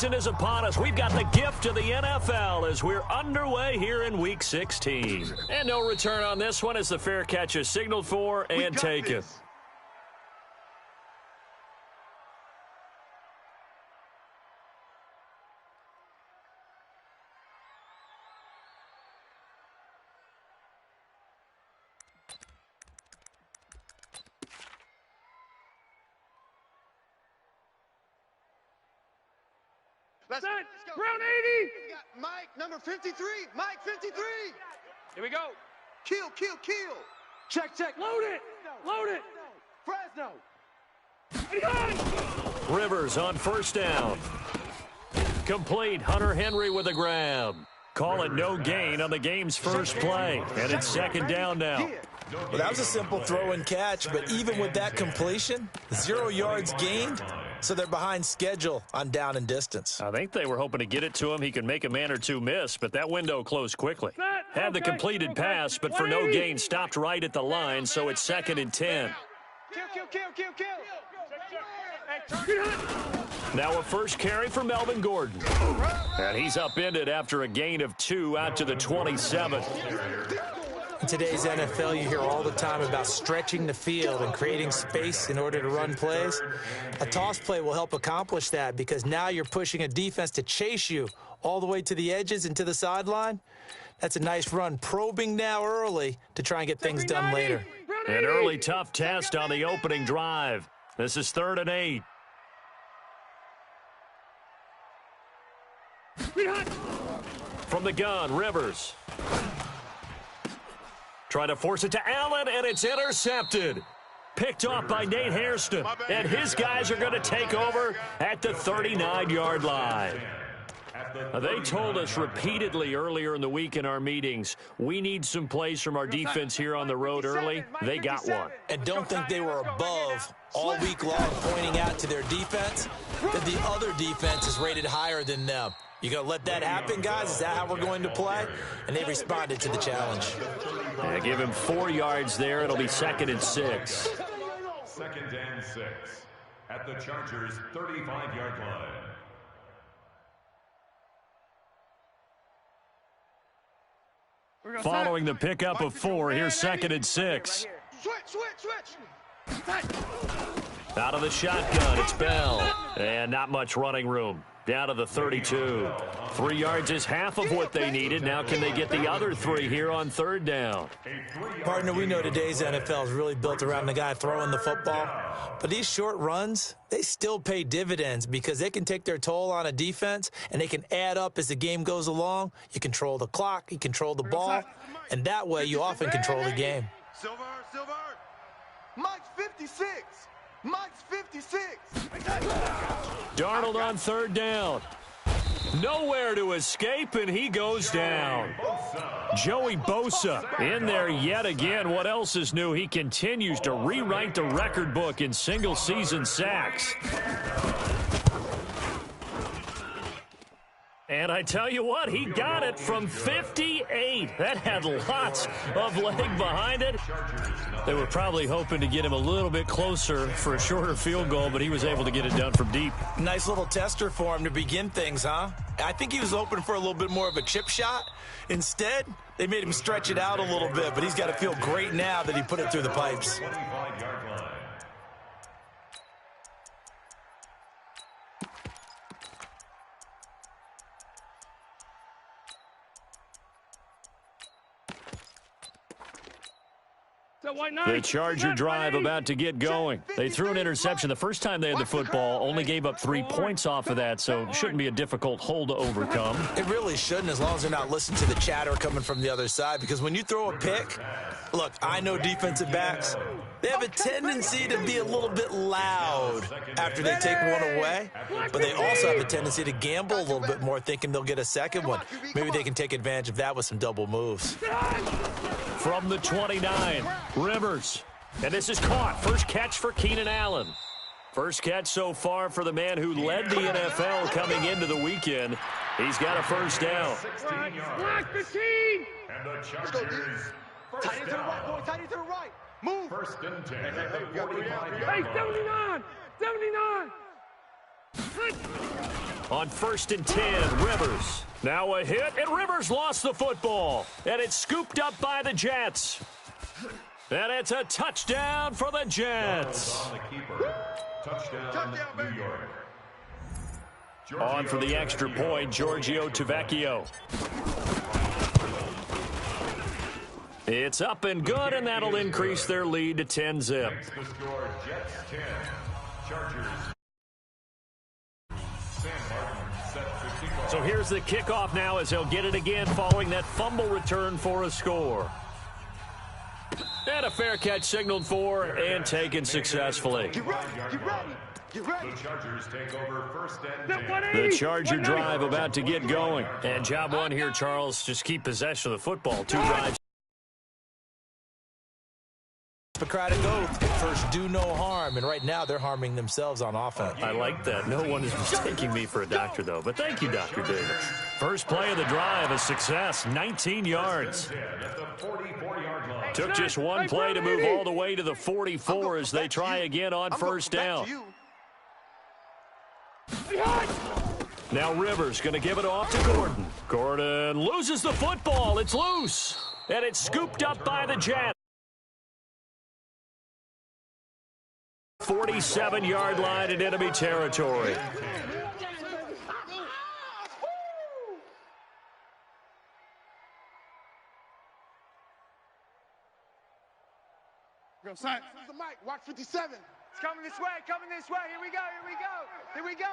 season is upon us. We've got the gift of the NFL as we're underway here in Week 16. And no return on this one as the fair catch is signaled for and taken. Let's go. Round 80. Mike, number 53. Mike, 53. Here we go. Kill, kill, kill. Check. Load it. Fresno. Rivers on first down. Complete. Hunter Henry with a grab. Call it no gain on the game's first play. And it's second down now. Well, that was a simple throw and catch, but even with that completion, 0 yards gained, so they're behind schedule on down and distance. I think they were hoping to get it to him. He could make a man or two miss, but that window closed quickly. Had the completed pass, but for no gain, stopped right at the line, so it's second and 10. Kill. Now a first carry for Melvin Gordon. And he's upended after a gain of 2 out to the 27. In today's NFL, you hear all the time about stretching the field and creating space in order to run plays. A toss play will help accomplish that because now you're pushing a defense to chase you all the way to the edges and to the sideline. That's a nice run, probing now early to try and get things done later. An early tough test on the opening drive. This is 3rd and 8. From the gun, Rivers. Trying to force it to Allen, and it's intercepted. Picked off by Nate Hairston. And his guys are going to take over at the 39-yard line. They told us repeatedly earlier in the week in our meetings, we need some plays from our defense here on the road early. They got one. And don't think they were above all week long pointing out to their defense that the other defense is rated higher than them. You going to let that happen, guys? Is that how we're going to play? And they responded to the challenge. Yeah, give him 4 yards there. It'll be 2nd and 6. 2nd and 6 at the Chargers' 35-yard line. Following the pickup of 4, here's 2nd and 6. Switch. Out of the shotgun, it's Bell. And not much running room. Down to the 32. 3 yards is half of what they needed. Now can they get the other 3 here on 3rd down? Partner, we know today's NFL is really built around the guy throwing the football. But these short runs, they still pay dividends because they can take their toll on a defense and they can add up as the game goes along. You control the clock, you control the ball, and that way you often control the game. Silver. Mike's 56. Mike's 56. Darnold on 3rd down. Nowhere to escape, and he goes down. Joey Bosa in there yet again. What else is new? He continues to rewrite the record book in single-season sacks. And I tell you what, he got it from 58. That had lots of leg behind it. They were probably hoping to get him a little bit closer for a shorter field goal, but he was able to get it done from deep. Nice little tester for him to begin things, huh? I think he was hoping for a little bit more of a chip shot. Instead, they made him stretch it out a little bit, but he's got to feel great now that he put it through the pipes. The Charger drive about to get going. They threw an interception the first time they had the football, only gave up 3 points off of that, so it shouldn't be a difficult hole to overcome. It really shouldn't, as long as they're not listening to the chatter coming from the other side, because when you throw a pick, look, I know defensive backs, they have a tendency to be a little bit loud after they take one away, but they also have a tendency to gamble a little bit more, thinking they'll get a second one. Maybe they can take advantage of that with some double moves. From the 29, Rivers. And this is caught. First catch for Keenan Allen. First catch so far for the man who led the NFL coming into the weekend. He's got a first down. Block 15. And the Chargers. Tight into the right, boy. Tight into the right. Move. 1st and 10 at the 45-yard Hey, line. 79. On 1st and 10, Rivers. Now a hit, and Rivers lost the football. And it's scooped up by the Jets. And it's a touchdown for the Jets. On the keeper. Touchdown, New York. On for the extra point, Giorgio Tavecchio. It's up and good, and that'll increase their lead to 10-zip. The score, Jets 10, Chargers. Sam Martin set the kickoff. So here's the kickoff now as he'll get it again following that fumble return for a score. And a fair catch signaled for and taken successfully. Get ready, get ready, get ready. The Chargers take over 1st and 10. The Charger drive about to get going. And job one here, Charles, just keep possession of the football. 2 drives. Hippocratic oath, first do no harm, and right now they're harming themselves on offense. I like that. No one is mistaking me for a doctor, though. But thank you, Dr. Davis. First play of the drive, a success, 19 yards. At the 44-yard line. Took just one play to move all the way to the 44 as they try again on first down. Now Rivers going to give it off to Gordon. Gordon loses the football. It's loose. And it's scooped up by the Jets. 47-yard line in enemy territory. Go, sign. The mic, watch 57. It's coming this way, coming this way. Here we go, here we go, here we go.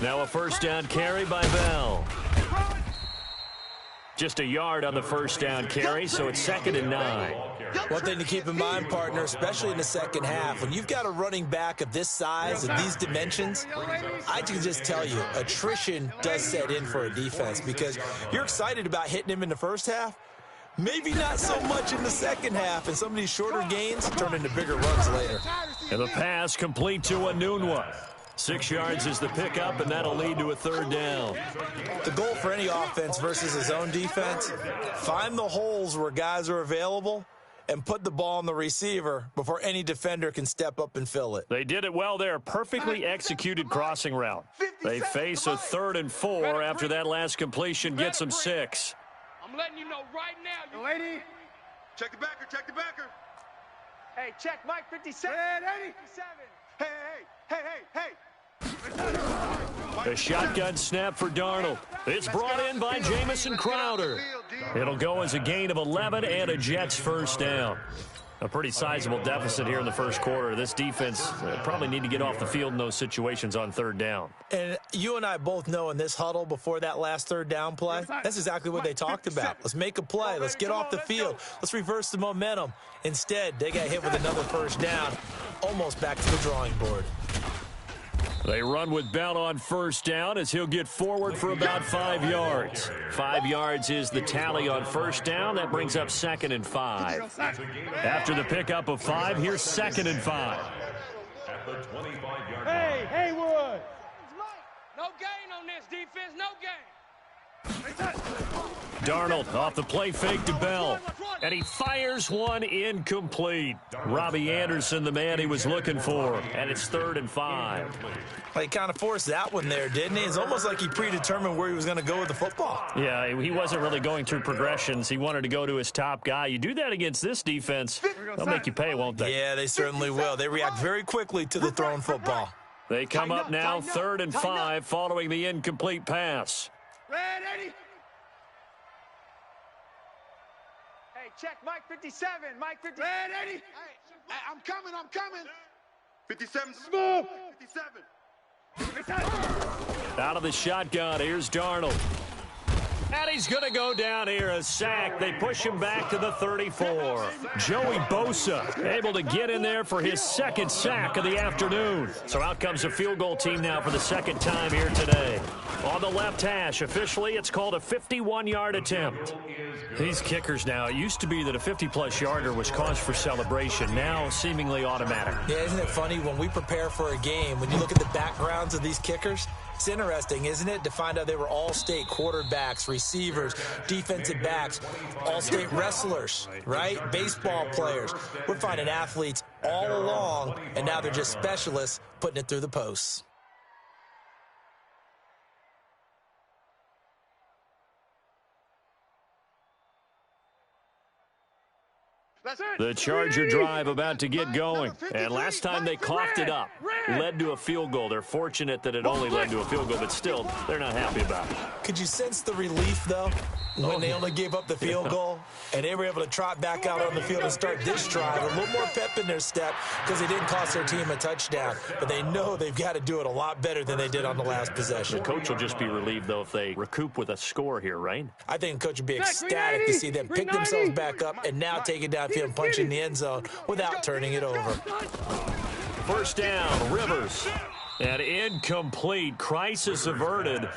Now a first down carry by Bell. Just a yard on the first down carry, so it's 2nd and 9. One thing to keep in mind, partner, especially in the second half, when you've got a running back of this size and these dimensions, I can just tell you, attrition does set in for a defense because you're excited about hitting him in the first half, maybe not so much in the second half, and some of these shorter gains turn into bigger runs later. And the pass complete to Anunwa. 6 yards is the pickup, and that'll lead to a 3rd down. The goal for any offense versus his own defense, find the holes where guys are available and put the ball on the receiver before any defender can step up and fill it. They did it well there. Perfectly executed crossing route. They face a 3rd and 4 after that last completion gets them 6. I'm letting you know right now. Lady, check the backer, check the backer. Hey, check Mike 57. Ready? 57. Hey, hey, hey, hey, hey. A shotgun snap for Darnold. It's brought in by Jamison Crowder. It'll go as a gain of 11 and a Jets first down. A pretty sizable deficit here in the first quarter. This defense probably need to get off the field in those situations on 3rd down. And you and I both know in this huddle before that last 3rd down play, that's exactly what they talked about. Let's make a play. Let's get off the field. Let's reverse the momentum. Instead, they got hit with another first down, almost back to the drawing board. They run with Bell on first down as he'll get forward for about 5 yards. 5 yards is the tally on first down. That brings up 2nd and 5. After the pickup of 5, here's 2nd and 5. At the 25-yard line. Hey, Haywood. No gain on this defense, no gain. Darnold off the play fake to Bell. And he fires one incomplete. Robbie Anderson, the man he was looking for. And it's 3rd and 5. Well, he kind of forced that one there, didn't he? It's almost like he predetermined where he was going to go with the football. Yeah, he wasn't really going through progressions. He wanted to go to his top guy. You do that against this defense, they'll make you pay, won't they? Yeah, they certainly will. They react very quickly to the thrown football. They come up now 3rd and 5 following the incomplete pass. Ready? Hey, check Mike 57. Mike 57. Ready? Hey, I'm coming. 57. Smooth. 57. Out of the shotgun, here's Darnold. And he's going to go down here, a sack. They push him back to the 34. Joey Bosa able to get in there for his 2nd sack of the afternoon. So out comes a field goal team now for the 2nd time here today. On the left hash, officially, it's called a 51-yard attempt. These kickers now, it used to be that a 50-plus yarder was cause for celebration. Now, seemingly automatic. Yeah, isn't it funny when we prepare for a game, when you look at the backgrounds of these kickers, it's interesting, isn't it, to find out they were all-state quarterbacks, receivers, defensive backs, all-state wrestlers, right? Baseball players. We're finding athletes all along, and now they're just specialists putting it through the posts. The Charger drive about to get going. And last time they coughed it up, led to a field goal. They're fortunate that it only led to a field goal, but still, they're not happy about it. Could you sense the relief, though, when they only gave up the field goal and they were able to trot back out on the field and start this drive? A little more pep in their step because they didn't cost their team a touchdown. But they know they've got to do it a lot better than they did on the last possession. The coach will just be relieved, though, if they recoup with a score here, right? I think the coach would be ecstatic to see them pick themselves back up and now take it downfield and punch in the end zone without turning it over. First down, Rivers. And incomplete. Crisis averted.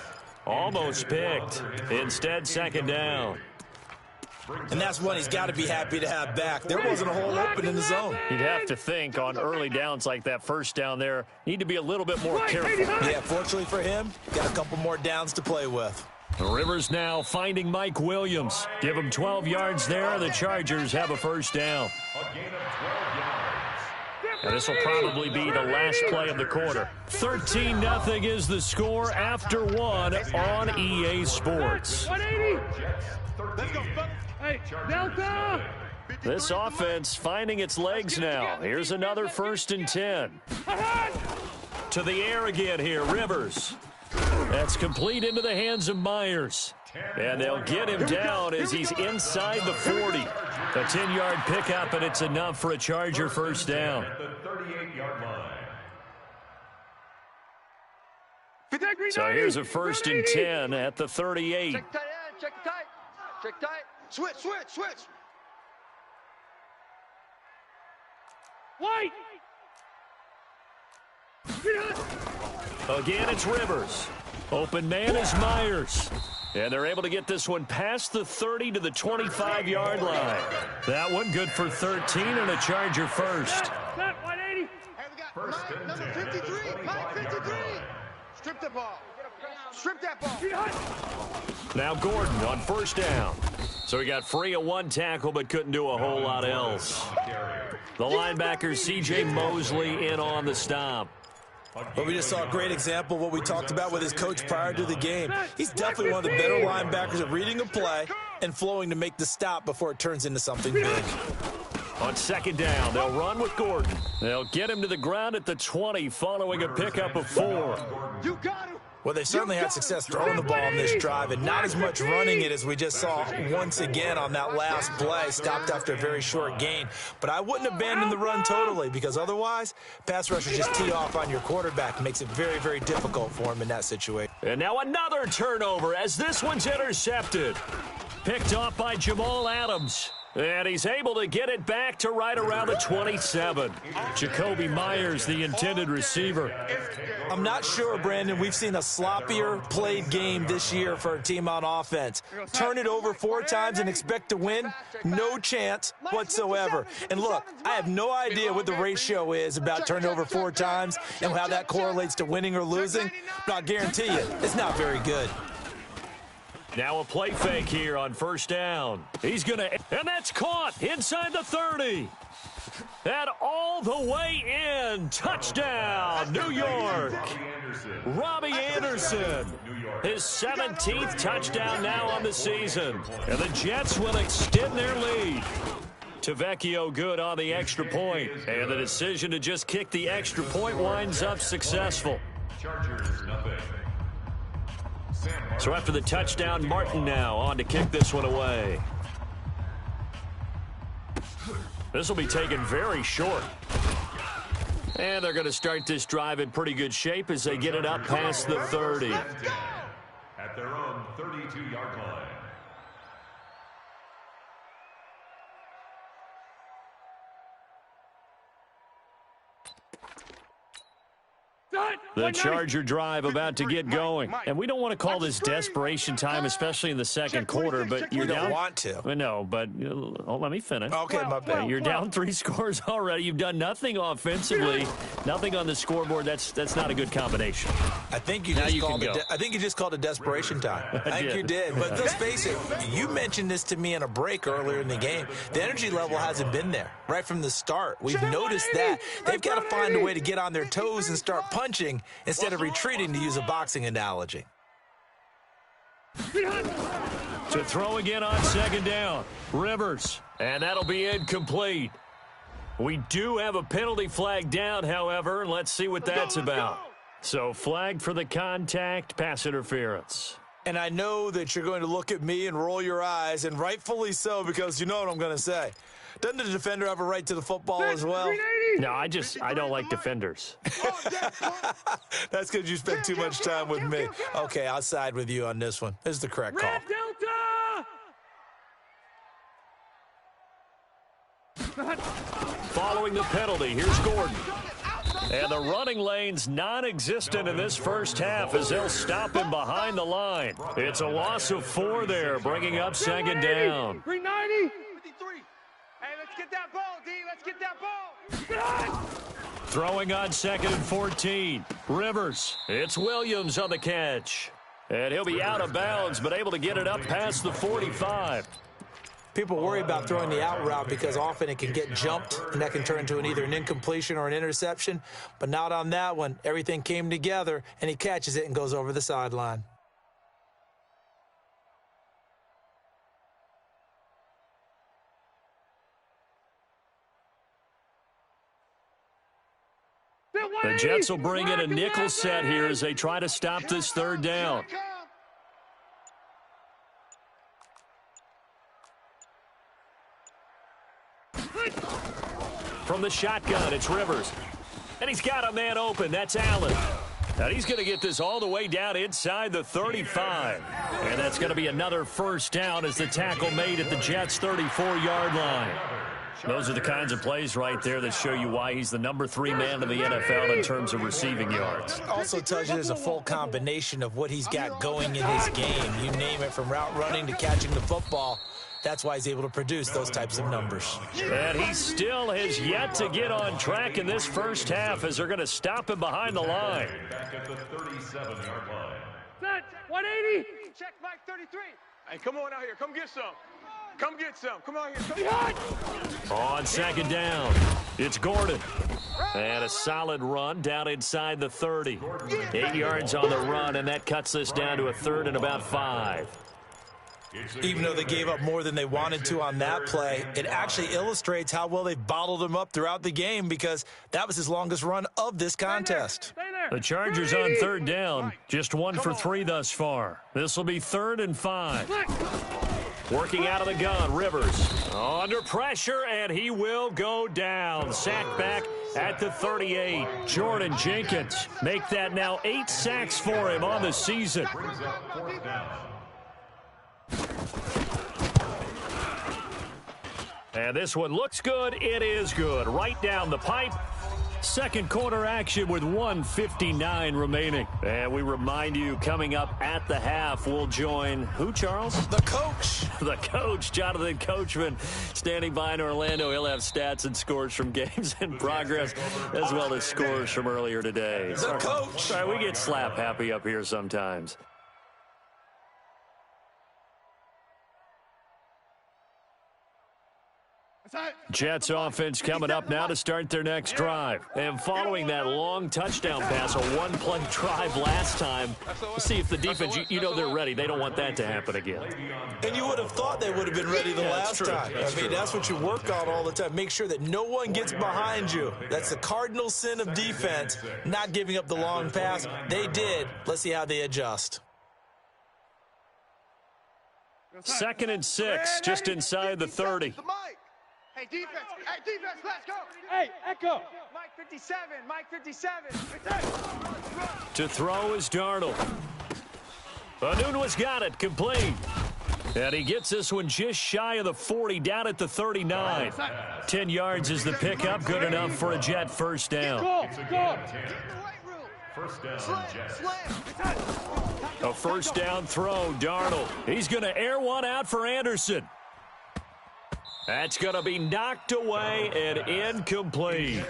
Almost picked. Instead, second down. And that's one he's got to be happy to have back. There wasn't a hole open in the zone. You'd have to think on early downs like that first down there, need to be a little bit more careful. Yeah, fortunately for him, got a couple more downs to play with. Rivers now finding Mike Williams. Give him 12 yards there. The Chargers have a first down. And this will probably be the last play of the quarter. 13-0 is the score after one on EA Sports. 180. Hey, Delta. This offense finding its legs now. Here's another 1st and 10. To the air again here, Rivers. That's complete into the hands of Myers. And they'll get him down as he's inside the 40. A 10-yard pickup, and it's enough for a Charger first down. So here's a 1st and 10 at the 38. Check tight end. Check tight. Check tight. Switch, switch, switch. White. Again, it's Rivers. Open man is Myers. And they're able to get this one past the 30 to the 25-yard line. That one good for 13 and a Charger first. Set 180. Hey, we got Mike, number 53. Mike 53. Strip the ball. Strip that ball. Now Gordon on first down. So he got free of one tackle but couldn't do a whole lot else. The linebacker C.J. Mosley in on the stop. But we just saw a great example of what we talked about with his coach prior to the game. He's definitely one of the better linebackers at reading a play and flowing to make the stop before it turns into something big. On second down, they'll run with Gordon. They'll get him to the ground at the 20 following a pickup of 4. You got him. Well, they certainly had success throwing the ball on this drive and not as much running it as we just saw once again on that last play, stopped after a very short gain. But I wouldn't abandon the run totally because otherwise, pass rushers just tee off on your quarterback and makes it very, very difficult for him in that situation. And now another turnover as this one's intercepted. Picked off by Jamal Adams. And he's able to get it back to right around the 27. Jacoby Myers, the intended receiver. I'm not sure, Brandon, we've seen a sloppier played game this year for a team on offense. Turn it over 4 times and expect to win? No chance whatsoever. And look, I have no idea what the ratio is about turning over 4 times and how that correlates to winning or losing, but I'll guarantee you, it's not very good. Now a play fake here on first down. He's going to, and that's caught inside the 30. And all the way in. Touchdown, New York. Robbie Anderson. His 17th touchdown now on the season. And the Jets will extend their lead. Tavecchio good on the extra point. And the decision to just kick the extra point winds up successful. Chargers, nothing. So after the touchdown, Martin now on to kick this one away. This will be taken very short. And they're going to start this drive in pretty good shape as they get it up past the 30. At their own 32-yard line. The Charger drive about to get going. And we don't want to call this desperation time, especially in the second quarter, but you're down. You don't want to. No, but let me finish. Okay, my bad. You're down 3 scores already. You've done nothing offensively, nothing on the scoreboard. That's not a good combination. I think you just called it desperation time. I think you did. But let's face it, you mentioned this to me in a break earlier in the game. The energy level hasn't been there right from the start. We've noticed that. They've got to find a way to get on their toes and start punching instead of retreating, to use a boxing analogy. To throw again on second down. Rivers. And that'll be incomplete. We do have a penalty flag down, however. Let's see what that's about. So flag for the contact, pass interference. And I know that you're going to look at me and roll your eyes, and rightfully so, because you know what I'm going to say. Doesn't the defender have a right to the football as well? No, I don't like defenders. That's because you spent too much time with me. Okay, I'll side with you on this one. This is the correct call. Following the penalty, here's Gordon. And the running lane's non-existent in this first half as they'll stop him behind the line. It's a loss of 4 there, bringing up second down. 390. 53. Hey, let's get that ball, D. Let's get that ball. Throwing on second and 14. Rivers. It's Williams on the catch. And he'll be out of bounds, but able to get it up past the 45. People worry about throwing the out route because often it can get jumped, and that can turn into either an incompletion or an interception. But not on that one. Everything came together, and he catches it and goes over the sideline. The Jets will bring in a nickel set here as they try to stop this third down. From the shotgun, it's Rivers. And he's got a man open. That's Allen. Now he's going to get this all the way down inside the 35. And that's going to be another first down as the tackle made at the Jets' 34-yard line. Those are the kinds of plays right there that show you why he's the number 3 man in the NFL in terms of receiving yards. Also tells you there's a full combination of what he's got going in his game. You name it, from route running to catching the football. That's why he's able to produce those types of numbers. And he still has yet to get on track in this first half as they're going to stop him behind the line. Back at the 37-yard line. Set. 180. Check Mike 33. Hey, come on out here. Come get some. Come get some. Come on here. On second down, it's Gordon. And a solid run down inside the 30. 8 yards on the run, and that cuts this down to a 3rd and about 5. Even though they gave up more than they wanted to on that play, it actually illustrates how well they've bottled him up throughout the game, because that was his longest run of this contest. The Chargers on 3rd down, just 1 for 3 thus far. This will be 3rd and 5. Working out of the gun, Rivers under pressure, and he will go down. Sacked back at the 38. Jordan Jenkins make that now 8 sacks for him on the season. And this one looks good. It is good. Right down the pipe. Second quarter action with 1:59 remaining. And we remind you, coming up at the half, we'll join who, Charles? The coach. The coach, Jonathan Coachman, standing by in Orlando. He'll have stats and scores from games in progress, as well as scores from earlier today. The coach. All right, we get slap happy up here sometimes. Jets offense coming up now to start their next drive. And following that long touchdown pass, a one-play drive last time, we'll see if the defense, you know they're ready. They don't want that to happen again. And you would have thought they would have been ready the last time. I mean, that's what you work on all the time. Make sure that no one gets behind you. That's the cardinal sin of defense, not giving up the long pass. They did. Let's see how they adjust. 2nd and 6, just inside the 30. Hey, defense, let's go. Hey, Echo. Mike 57, Mike 57. To throw is Darnold. Anunwa's got it, complete. And he gets this one just shy of the 40, down at the 39. 10 yards is the pickup, good enough for a Jet first down. First down, Jets. A first down throw, Darnold. He's going to air one out for Anderson. That's going to be knocked away and incomplete.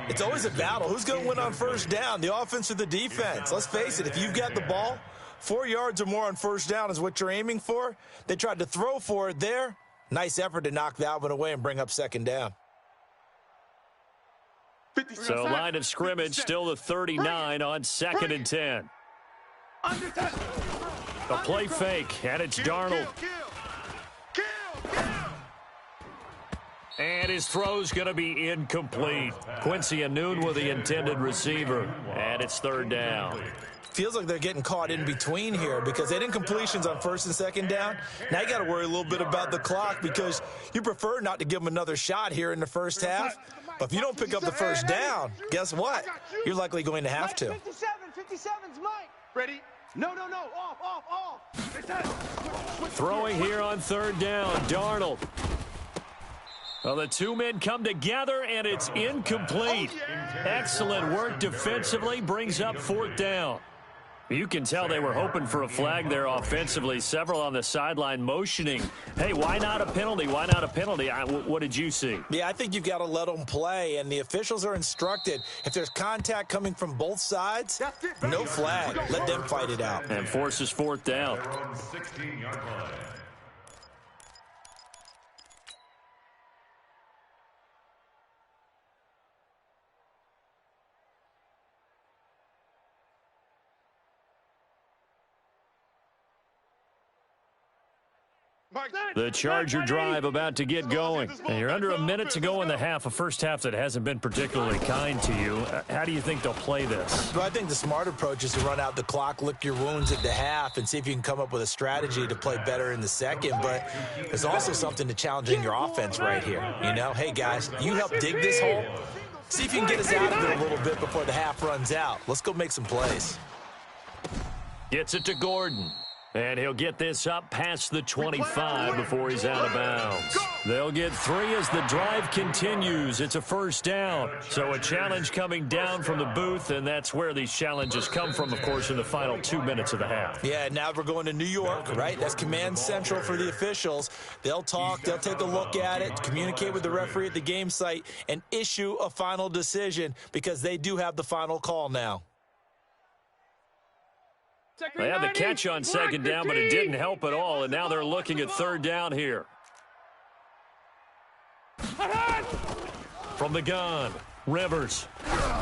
It's always a battle. Who's going to win on first down, the offense or the defense? Let's face it, if you've got the ball, 4 yards or more on first down is what you're aiming for. They tried to throw for it there. Nice effort to knock that one away and bring up second down. So line of scrimmage, still the 39 on 2nd and 10. A play fake, and it's Darnold. And his throw's going to be incomplete. Quincy Anoon with the intended receiver, and it's third down. Feels like they're getting caught in between here because they didn't completions on first and second down. Now you got to worry a little bit about the clock because you prefer not to give them another shot here in the first half. But if you don't pick up the first down, guess what? You're likely going to have to. 57's Mike. Ready? No. Off. Throwing here on third down, Darnold. Well, the two men come together, and it's incomplete. Excellent work defensively, brings up fourth down. You can tell they were hoping for a flag there offensively. Several on the sideline motioning, hey, why not a penalty? Why not a penalty? What did you see? Yeah, I think you've got to let them play, and the officials are instructed. If there's contact coming from both sides, no flag. Let them fight it out. And forces fourth down. 16-yard line. The Charger drive about to get going. And you're under a minute to go in the half, a first half that hasn't been particularly kind to you. How do you think they'll play this? Well, I think the smart approach is to run out the clock, lick your wounds at the half, and see if you can come up with a strategy to play better in the second. But there's also something to challenging your offense right here. You know, hey, guys, you help dig this hole. See if you can get us out of it a little bit before the half runs out. Let's go make some plays. Gets it to Gordon. And he'll get this up past the 25 before he's out of bounds. They'll get 3 as the drive continues. It's a first down. So a challenge coming down from the booth, and that's where these challenges come from, of course, in the final 2 minutes of the half. Yeah, now we're going to New York, right? That's command central for the officials. They'll talk, they'll take a look at it, communicate with the referee at the game site, and issue a final decision because they do have the final call now. They had the catch on second down, but it didn't help at all, and now they're looking at third down here. From the gun, Rivers.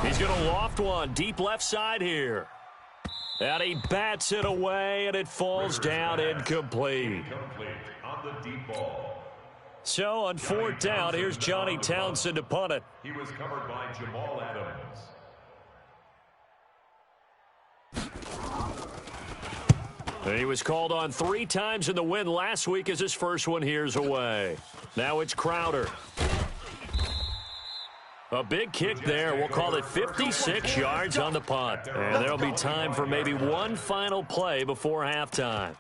He's going to loft one deep left side here. And he bats it away, and it falls down incomplete. On the deep ball. So on fourth down, here's Johnny Townsend to punt it. He was covered by Jamal Adams. He was called on 3 times in the win last week as his first one here's away. Now it's Crowder. A big kick there. We'll call it 56 yards on the punt. And there'll be time for maybe one final play before halftime.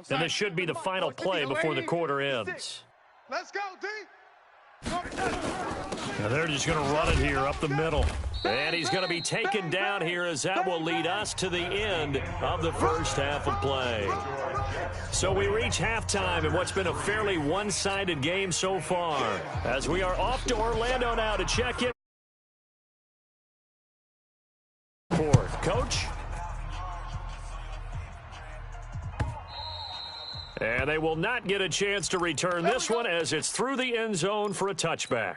And this should be the final play before the quarter ends. Let's go, D. Now they're just going to run it here up the middle. And he's going to be taken down here as that will lead us to the end of the first half of play. So we reach halftime in what's been a fairly one-sided game so far. As we are off to Orlando now to check in. Coach? And they will not get a chance to return this one as it's through the end zone for a touchback.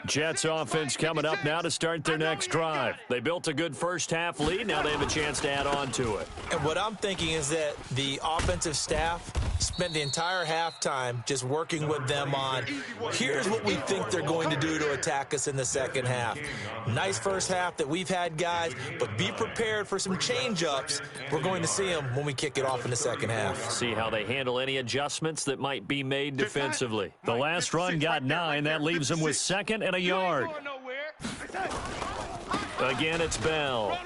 Jets offense coming up now to start their next drive. They built a good first half lead. Now they have a chance to add on to it. And what I'm thinking is that the offensive staff spent the entire halftime just working with them on, here's what we think they're going to do to attack us in the second half. Nice first half that we've had, guys, but be prepared for some change-ups. We're going to see them when we kick it off in the second half. See how they handle any adjustments that might be made defensively. The last run got 9. That leaves them with second and a yard. Again, it's Bell.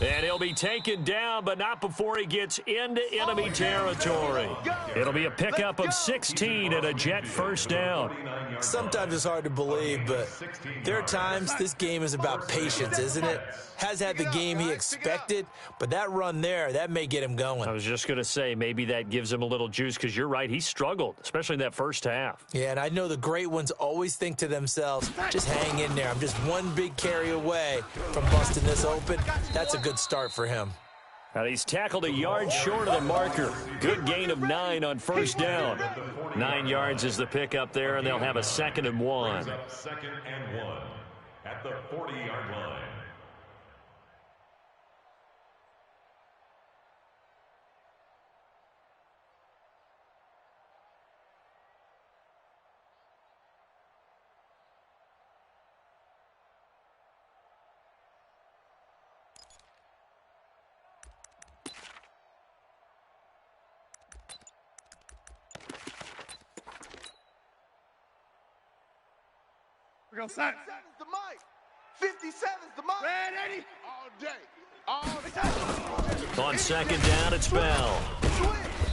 And he'll be taken down, but not before he gets into enemy territory. It'll be a pickup of 16 and a Jet first down. Sometimes it's hard to believe, but there are times this game is about patience, isn't it? Has had the game he expected, but that run there, that may get him going. I was just going to say, maybe that gives him a little juice, because you're right, he struggled, especially in that first half. Yeah, and I know the great ones always think to themselves, just hang in there. I'm just one big carry away from busting this open. That's a good start for him. And he's tackled a yard short of the marker. Good gain of 9 on first down. 9 yards is the pickup there, and they'll have a 2nd and 1. Second and 1 at the 40-yard line. We're going to set. 57's the mic. 57's the mic. Ready? All day. All day. On 2nd down, it's Bell.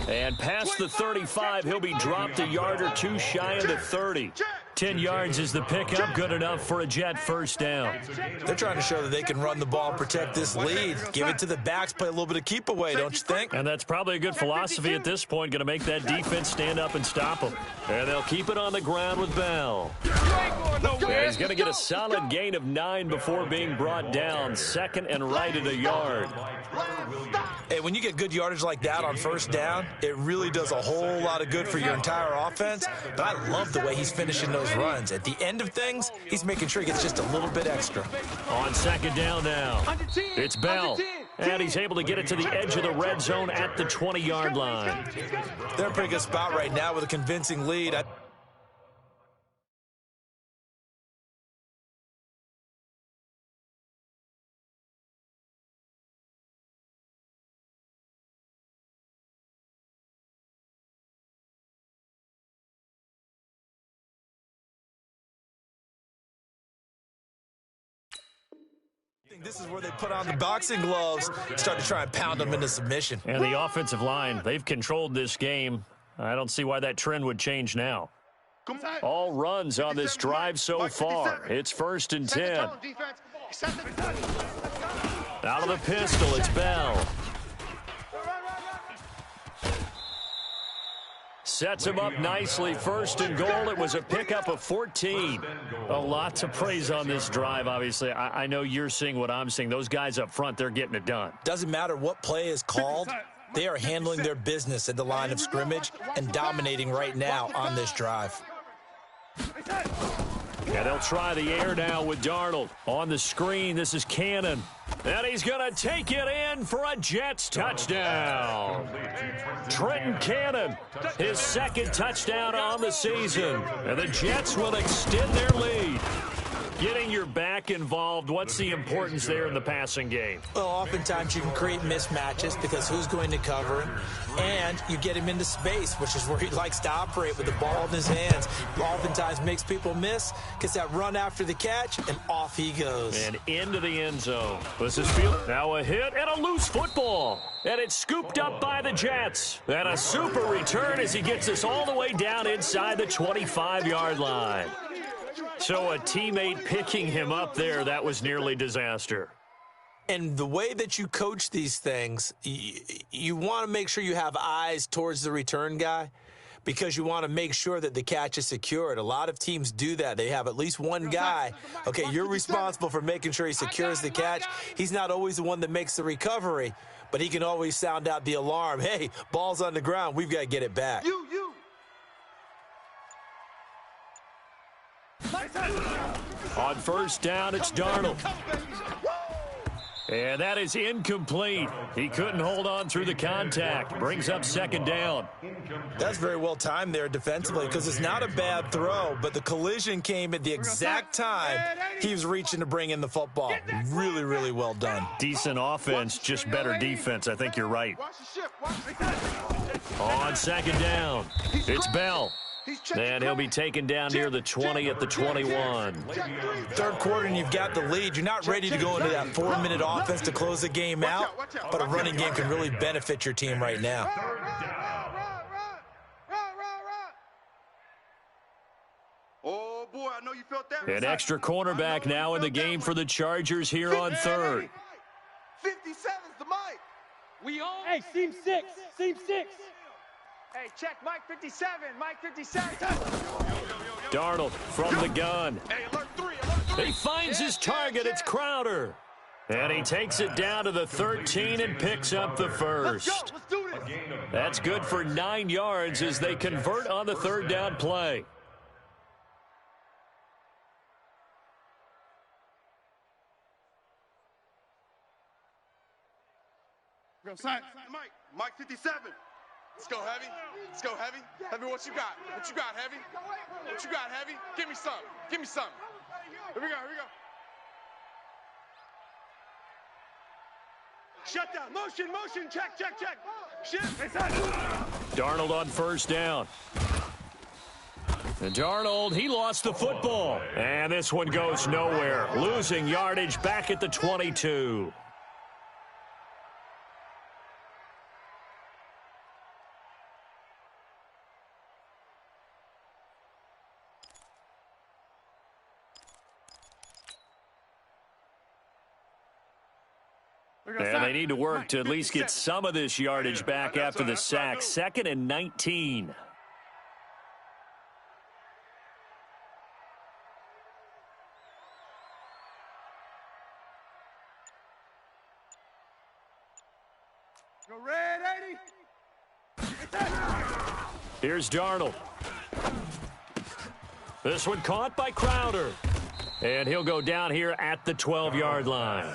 And past the 35, he'll be dropped a yard or 2 shy of the 30. 10 yards is the pickup, good enough for a Jet first down. They're trying to show that they can run the ball and protect this lead. Give it to the backs, play a little bit of keep away, don't you think? And that's probably a good philosophy at this point, going to make that defense stand up and stop them. And they'll keep it on the ground with Bell. And he's going to get a solid gain of 9 before being brought down. 2nd and right at a yard. Hey, when you get good yardage like that on first down, it really does a whole lot of good for your entire offense. But I love the way he's finishing those runs. At the end of things, he's making sure he gets just a little bit extra. On 2nd down now, it's Bell. And he's able to get it to the edge of the red zone at the 20-yard line. They're in a pretty good spot right now with a convincing lead. This is where they put on the boxing gloves, start to try and pound them into submission. And the offensive line, they've controlled this game. I don't see why that trend would change now. All runs on this drive so far. It's 1st and 10. Out of the pistol, it's Bell. Sets him up nicely. 1st and goal. It was a pickup of 14. A lot to praise on this drive, obviously. I know you're seeing what I'm seeing. Those guys up front, they're getting it done. Doesn't matter what play is called. They are handling their business at the line of scrimmage and dominating right now on this drive. Yeah, they'll try the air now with Darnold. On the screen, this is Cannon. And he's going to take it in for a Jets touchdown. Trenton Cannon, his 2nd touchdown on the season. And the Jets will extend their lead. Getting your back involved, what's the importance there in the passing game? Well, oftentimes you can create mismatches because who's going to cover him, and you get him into space, which is where he likes to operate with the ball in his hands. Oftentimes makes people miss, gets that run after the catch, and off he goes. And into the end zone. This is field. Now a hit and a loose football. And it's scooped up by the Jets. And a super return as he gets this all the way down inside the 25-yard line. So a teammate picking him up there, that was nearly disaster. And the way that you coach these things, you want to make sure you have eyes towards the return guy because you want to make sure that the catch is secured. A lot of teams do that. They have at least one guy. Okay, you're responsible for making sure he secures the catch. He's not always the one that makes the recovery, but he can always sound out the alarm. Hey, ball's on the ground. We've got to get it back. On 1st down, it's Darnold. And that is incomplete. He couldn't hold on through the contact. Brings up 2nd down. That's very well timed there defensively because it's not a bad throw, but the collision came at the exact time he was reaching to bring in the football. Really, really well done. Decent offense, just better defense. I think you're right. On 2nd down, it's Bell. And he'll be taken down near the 20 at the 21. 3rd quarter and you've got the lead. You're not ready to go into that 4-minute offense to close the game out, but a running game can really benefit your team right now. Oh, boy, I know you felt that. An extra cornerback now in the game for the Chargers here on 3rd. 57's the mic. We on. Hey, seam 6. Seam 6. Hey, check Mike 57. Mike 57. Darnold from the gun. Hey, alert 3. He finds his target. It's Crowder. And he takes it down to the 13 and picks up the first. Let's go. Let's do this. That's good for 9 yards as they convert on the third down play. Go, sign. Mike 57. Let's go, Heavy. Let's go, Heavy. Heavy, what you got? What you got, Heavy? What you got, Heavy? Give me something. Give me something. Here we go. Here we go. Shut down. Motion. Check. Shift. Darnold on first down. And Darnold, he lost the football. And this one goes nowhere. Losing yardage back at the 22. And they need to work to at least get some of this yardage back after the sack. 2nd and 19. Go red 80. Here's Darnold. This one caught by Crowder. And he'll go down here at the 12-yard line.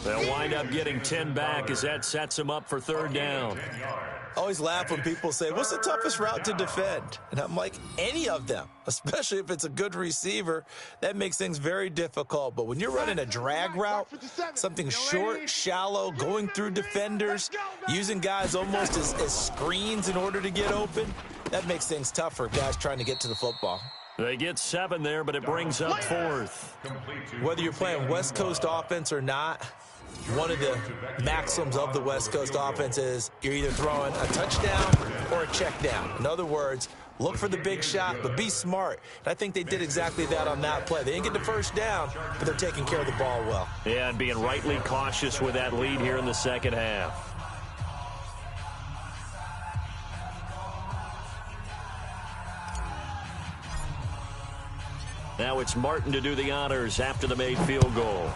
They'll wind up getting 10 back as that sets them up for third down. I always laugh when people say, what's the toughest route to defend? And I'm like, any of them, especially if it's a good receiver. That makes things very difficult. But when you're running a drag route, something short, shallow, going through defenders, using guys almost as screens in order to get open, that makes things tough for guys trying to get to the football. They get 7 there, but it brings up 4th. Whether you're playing West Coast offense or not, one of the maxims of the West Coast offense is you're either throwing a touchdown or a check down. In other words, look for the big shot, but be smart. And I think they did exactly that on that play. They didn't get the first down, but they're taking care of the ball well. Yeah, and being rightly cautious with that lead here in the second half. Now it's Martin to do the honors after the made field goal.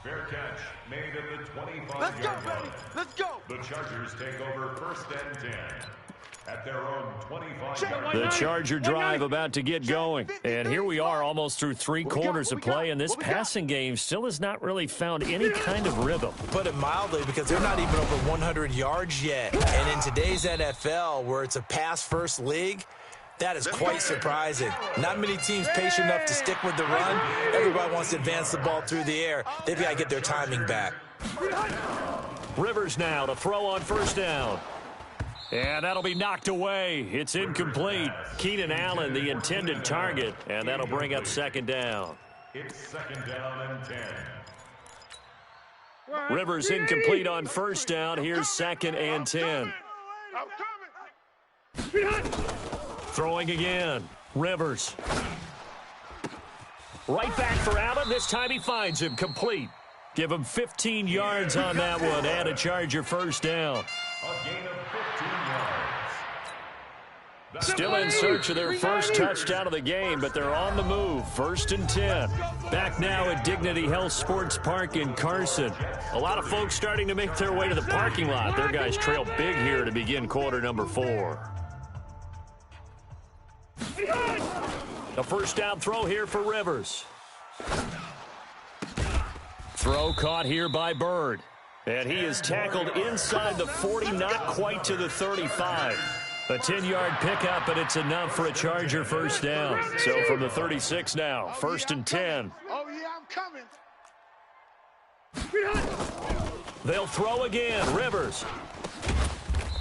Fair catch made at the 25-yard Let's go, line. baby. Let's go. The Chargers take over 1st and 10 at their own 25-yard line. The Charger drive about to get going. And here we are almost through 3 quarters of play, and this passing game still has not really found any kind of rhythm. Put it mildly, because they're not even over 100 yards yet. And in today's NFL, where it's a pass-first league, that is quite surprising. Not many teams patient enough to stick with the run. Everybody wants to advance the ball through the air. They've got to get their timing back. Rivers now to throw on first down. And that'll be knocked away. It's incomplete. Keenan Allen, the intended target, and that'll bring up 2nd down. It's 2nd down and 10. Rivers incomplete on first down. Here's 2nd and 10. Throwing again. Rivers. Right back for Allen. This time he finds him complete. Give him 15 yards on that one and a Charger first down. A gain of 15 yards. Still in search of their first touchdown of the game, but they're on the move. 1st and 10. Back now at Dignity Health Sports Park in Carson. A lot of folks starting to make their way to the parking lot. Their guys trail big here to begin quarter number 4. A first down throw here for Rivers. Throw caught here by Bird. And he is tackled inside the 40, not quite to the 35. A 10-yard pickup, but it's enough for a Charger first down. So from the 36 now, 1st and 10. Oh, yeah, I'm coming. They'll throw again. Rivers.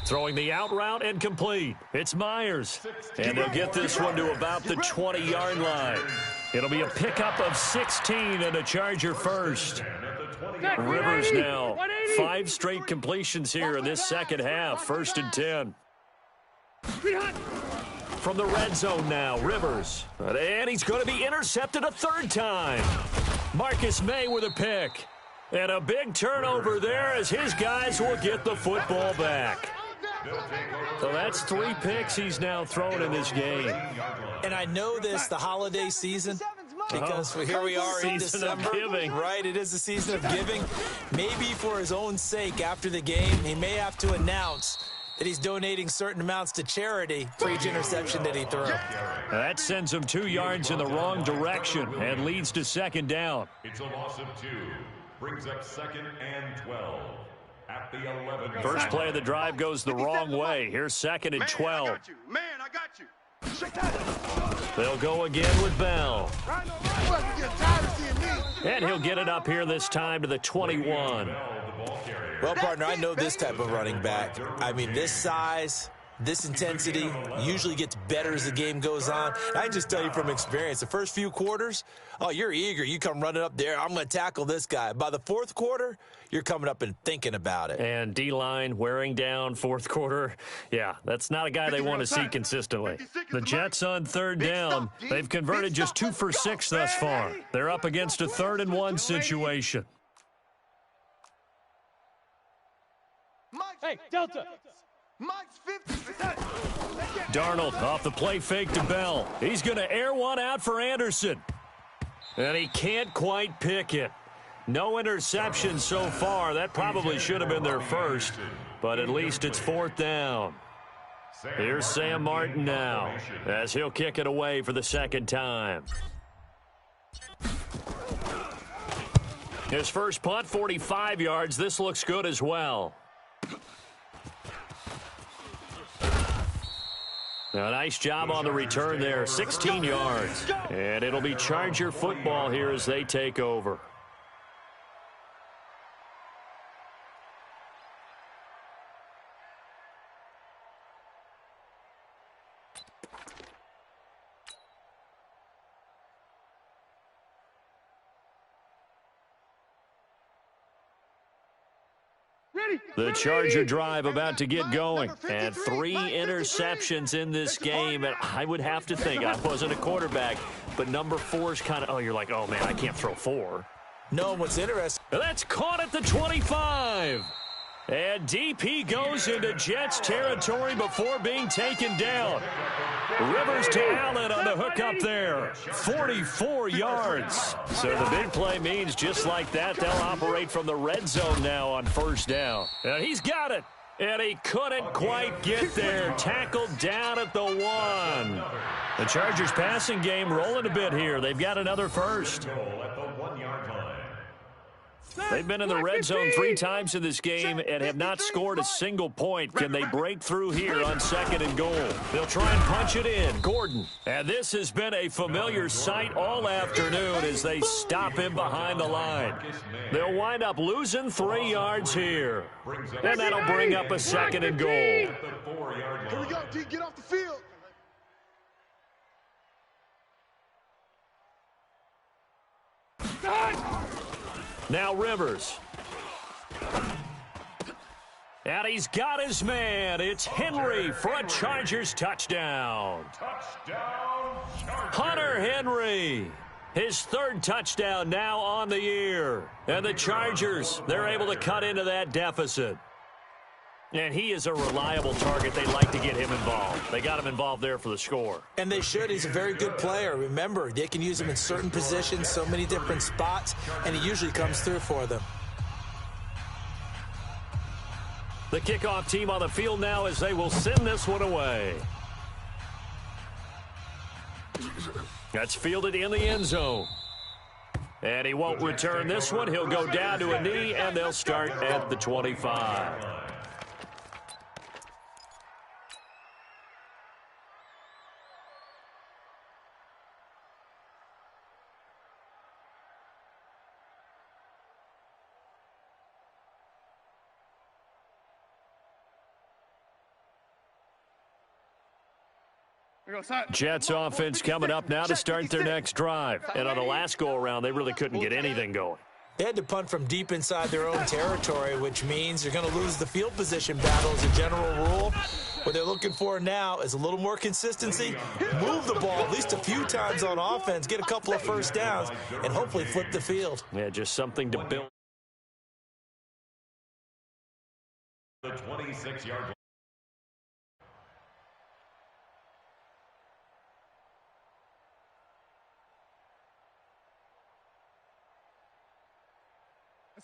Throwing the out route and complete. It's Myers. And they'll get this one to about the 20-yard line. It'll be a pickup of 16 and a Charger first. Rivers now. 5 straight completions here in this second half. 1st and 10. From the red zone now, Rivers. And he's going to be intercepted a 3rd time. Marcus May with a pick. And a big turnover there as his guys will get the football back. So that's 3 picks he's now thrown in this game. And I know this, the holiday season, because here we are in December. Right, it is the season of giving. Maybe for his own sake, after the game, he may have to announce that he's donating certain amounts to charity for each interception that he throws. That sends him 2 yards in the wrong direction and leads to second down. It's a loss of 2. Brings up 2nd and 12 at the 11. First play of the drive goes the wrong way. Here's 2nd and 12. Man, I got you. They'll go again with Bell. And he'll get it up here this time to the 21. Well, partner, I know this type of running back. I mean, this size, this intensity usually gets better as the game goes on. And I just tell you from experience, the first few quarters, oh, you're eager. You come running up there, I'm going to tackle this guy. By the fourth quarter, you're coming up and thinking about it. And D-line wearing down fourth quarter. Yeah, that's not a guy they want to see consistently. The Jets on third down. They've converted just 2 for 6 thus far. They're up against a 3rd and 1 situation. Hey, Delta. Mike's 50%. Darnold off the play fake to Bell. He's going to air one out for Anderson. And he can't quite pick it. No interception so far. That probably should have been their first, but at least it's 4th down. Here's Sam Martin now as he'll kick it away for the 2nd time. His first punt, 45 yards. This looks good as well. A nice job on the return there, 16 yards. And it'll be Charger football here as they take over. The Charger drive about to get going. And 3 interceptions in this game. And I would have to think, I wasn't a quarterback, but number 4 is kind of, oh, you're like, oh, man, I can't throw 4. No, what's interesting. That's caught at the 25. And DP goes into Jets territory before being taken down. Rivers to Allen on the hook up there. 44 yards. So the big play means just like that, they'll operate from the red zone now on first down. And he's got it. And he couldn't quite get there. Tackled down at the 1. The Chargers passing game rolling a bit here. They've got another first. They've been in the red zone 3 times in this game and have not scored a single point. Can they break through here on 2nd and goal? They'll try and punch it in. Gordon. And this has been a familiar sight all afternoon as they stop him behind the line. They'll wind up losing 3 yards here. And that'll bring up a 2nd and goal. Here we go, D. Get off the field. Now Rivers. And he's got his man. It's Henry for a Chargers touchdown. Hunter Henry. His 3rd touchdown now on the year. And the Chargers, they're able to cut into that deficit. And he is a reliable target. They like to get him involved. They got him involved there for the score. And they should. He's a very good player. Remember, they can use him in certain positions, so many different spots, and he usually comes through for them. The kickoff team on the field now as they will send this one away. That's fielded in the end zone. And he won't return this one. He'll go down to a knee, and they'll start at the 25. Jets offense coming up now to start their next drive. And on the last go-around, they really couldn't get anything going. They had to punt from deep inside their own territory, which means they're going to lose the field position battle as a general rule. What they're looking for now is a little more consistency, move the ball at least a few times on offense, get a couple of first downs, and hopefully flip the field. Yeah, just something to build. The 26-yard line.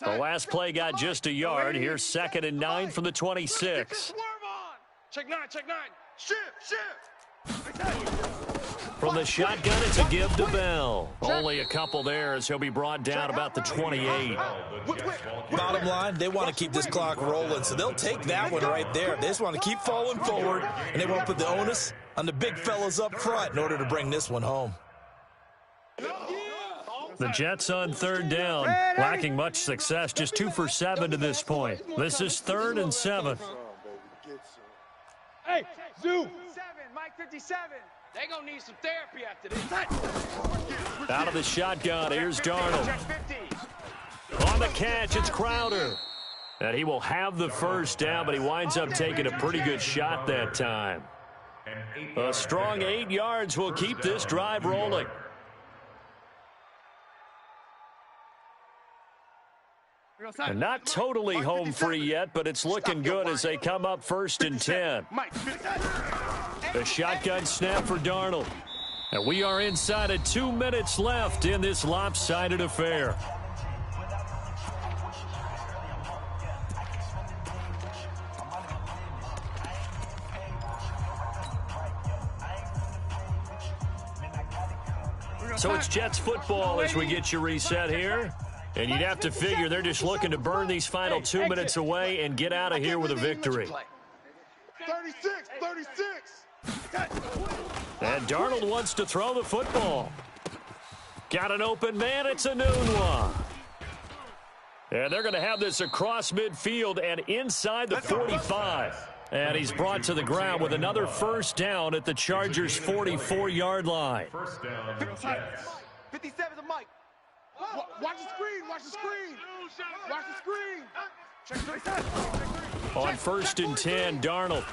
The last play got just a yard. Here's 2nd and 9 from the 26. Check 9, check 9. Shift. From the shotgun, it's a give to Bell. Only a couple there as he'll be brought down about the 28. Bottom line, they want to keep this clock rolling, so they'll take that one right there. They just want to keep falling forward, and they won't put the onus on the big fellas up front in order to bring this one home. The Jets on 3rd down, lacking much success, just 2 for 7 to this point. This is 3rd and 7. Hey, Zoo. 7, Mike 57. They gonna need some therapy after this. Out of the shotgun, here's Darnold. On the catch, it's Crowder. And he will have the first down, but he winds up taking a pretty good shot that time. A strong 8 yards will keep this drive rolling. And not totally home free yet, but it's looking good as they come up 1st and 10. The shotgun snap for Darnold. And we are inside of 2 minutes left in this lopsided affair. So it's Jets football as we get you reset here. And you'd have to figure they're just looking to burn these final 2 minutes away and get out of here with a victory. 36, 36. And Darnold wants to throw the football. Got an open man. It's a noon one. And they're going to have this across midfield and inside the 45. And he's brought to the ground with another first down at the Chargers' 44-yard line. First down, 57 to Mike. Watch the screen. Watch the screen. Watch the screen. Check 3. On 1st and 10, Darnold.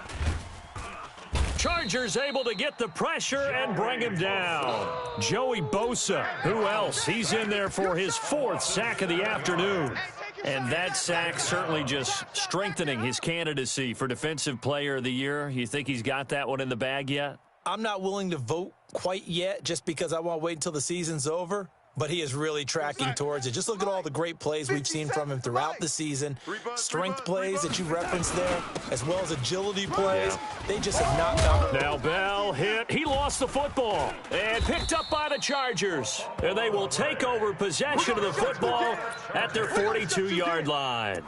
Chargers able to get the pressure and bring him down. Joey Bosa, who else? He's in there for his 4th sack of the afternoon. And that sack certainly just strengthening his candidacy for Defensive Player of the Year. You think he's got that one in the bag yet? I'm not willing to vote quite yet just because I want to wait until the season's over. But he is really tracking towards it. Just look at all the great plays we've seen from him throughout the season. Strength plays that you referenced there, as well as agility plays. They just have not knocked. Now Bell hit. He lost the football and picked up by the Chargers. And they will take over possession of the football at their 42-yard line.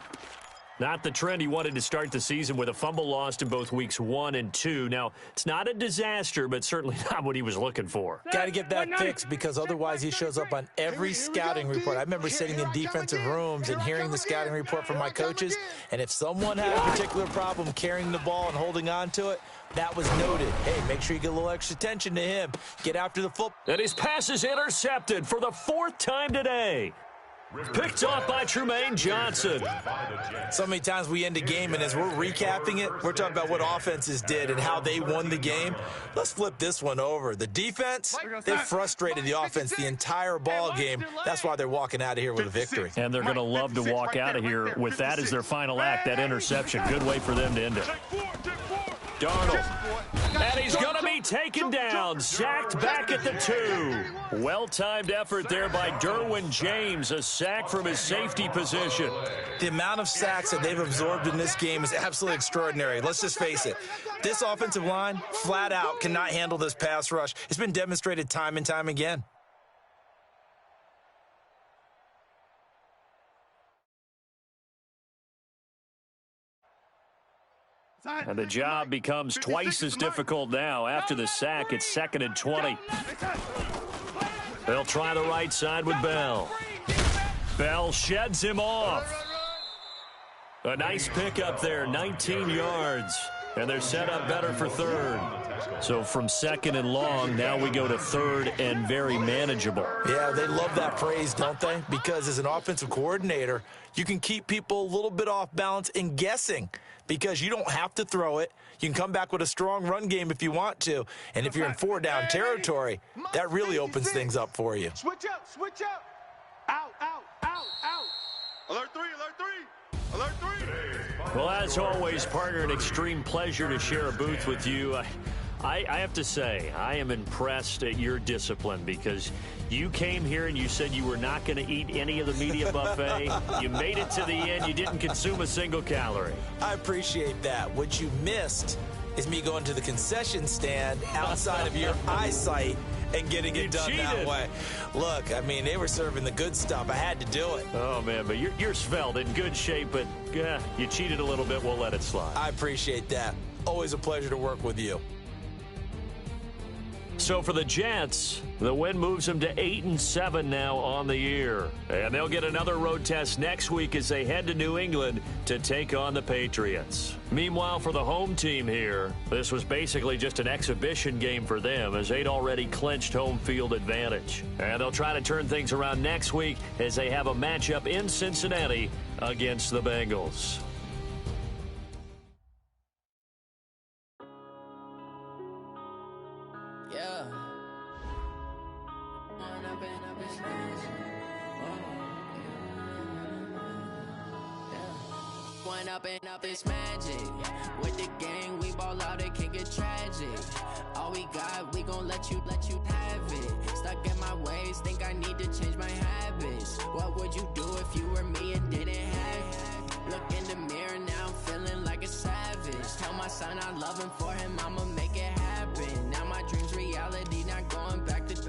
Not the trend he wanted to start the season with a fumble lost in both weeks 1 and 2. Now, it's not a disaster, but certainly not what he was looking for. Got to get that fixed because otherwise he shows up on every scouting report. I remember sitting in defensive rooms and hearing the scouting report from my coaches, and if someone had a particular problem carrying the ball and holding on to it, that was noted. Hey, make sure you get a little extra attention to him. Get after the football. And his pass is intercepted for the 4th time today. Picked off by Trumaine Johnson. So many times we end a game, and as we're recapping it, we're talking about what offenses did and how they won the game. Let's flip this one over. The defense, they frustrated the offense the entire ball game. That's why they're walking out of here with a victory. And they're going to love to walk out of here with that as their final act, that interception. Good way for them to end it. Darnold. And he's going to be taken down, sacked back at the 2. Well-timed effort there by Derwin James, a sack from his safety position. The amount of sacks that they've absorbed in this game is absolutely extraordinary. Let's just face it. This offensive line, flat out, cannot handle this pass rush. It's been demonstrated time and time again. And the job becomes twice as difficult now. After the sack, it's 2nd and 20. They'll try the right side with Bell. Bell sheds him off. A nice pickup there, 19 yards. And they're set up better for 3rd. So from 2nd and long, now we go to 3rd and very manageable. Yeah, they love that phrase, don't they? Because as an offensive coordinator, you can keep people a little bit off balance and guessing because you don't have to throw it. You can come back with a strong run game if you want to. And if you're in 4-down territory, that really opens things up for you. Switch up, switch up. Out, out, out, out. Alert 3, alert 3. Alert 3. Well, as always, partner, an extreme pleasure to share a booth with you. I have to say, I am impressed at your discipline because you came here and you said you were not going to eat any of the media buffet. You made it to the end. You didn't consume a single calorie. I appreciate that. What you missed is me going to the concession stand outside of your eyesight and getting it done that way. Look, I mean, they were serving the good stuff. I had to do it. Oh, man, but you're svelte, in good shape, but you cheated a little bit. We'll let it slide. I appreciate that. Always a pleasure to work with you. So for the Jets, the win moves them to 8-7 now on the year. And they'll get another road test next week as they head to New England to take on the Patriots. Meanwhile, for the home team here, this was basically just an exhibition game for them as they'd already clinched home field advantage. And they'll try to turn things around next week as they have a matchup in Cincinnati against the Bengals. Up it's magic. With the gang, we ball out, it can get tragic. All we got, we gon' let you have it. Stuck in my ways, think I need to change my habits. What would you do if you were me and didn't have it? Look in the mirror, now I'm feeling like a savage. Tell my son I love him, for him I'ma make it happen. Now my dream's reality, not going back to.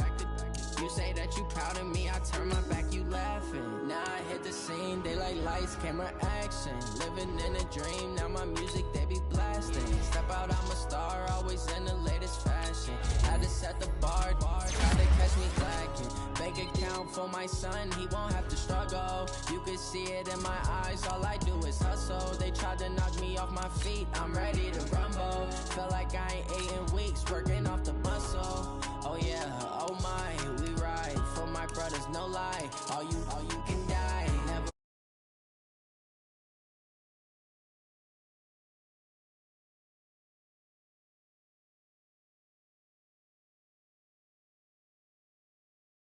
You say that you proud of me, I turn my back, you laughing. Now I hit the scene, they like lights, camera, action. Living in a dream, now my music, they be blasting. Step out, I'm a star, always in the latest fashion. Had to set the bar, try to catch me lacking. Bank account for my son, he won't have to struggle. You can see it in my eyes, all I do is hustle. They tried to knock me off my feet, I'm ready to rumble. Feel like I ain't ate in weeks, working off the muscle. Oh yeah, oh my, we ride for my brothers, no lie. All you can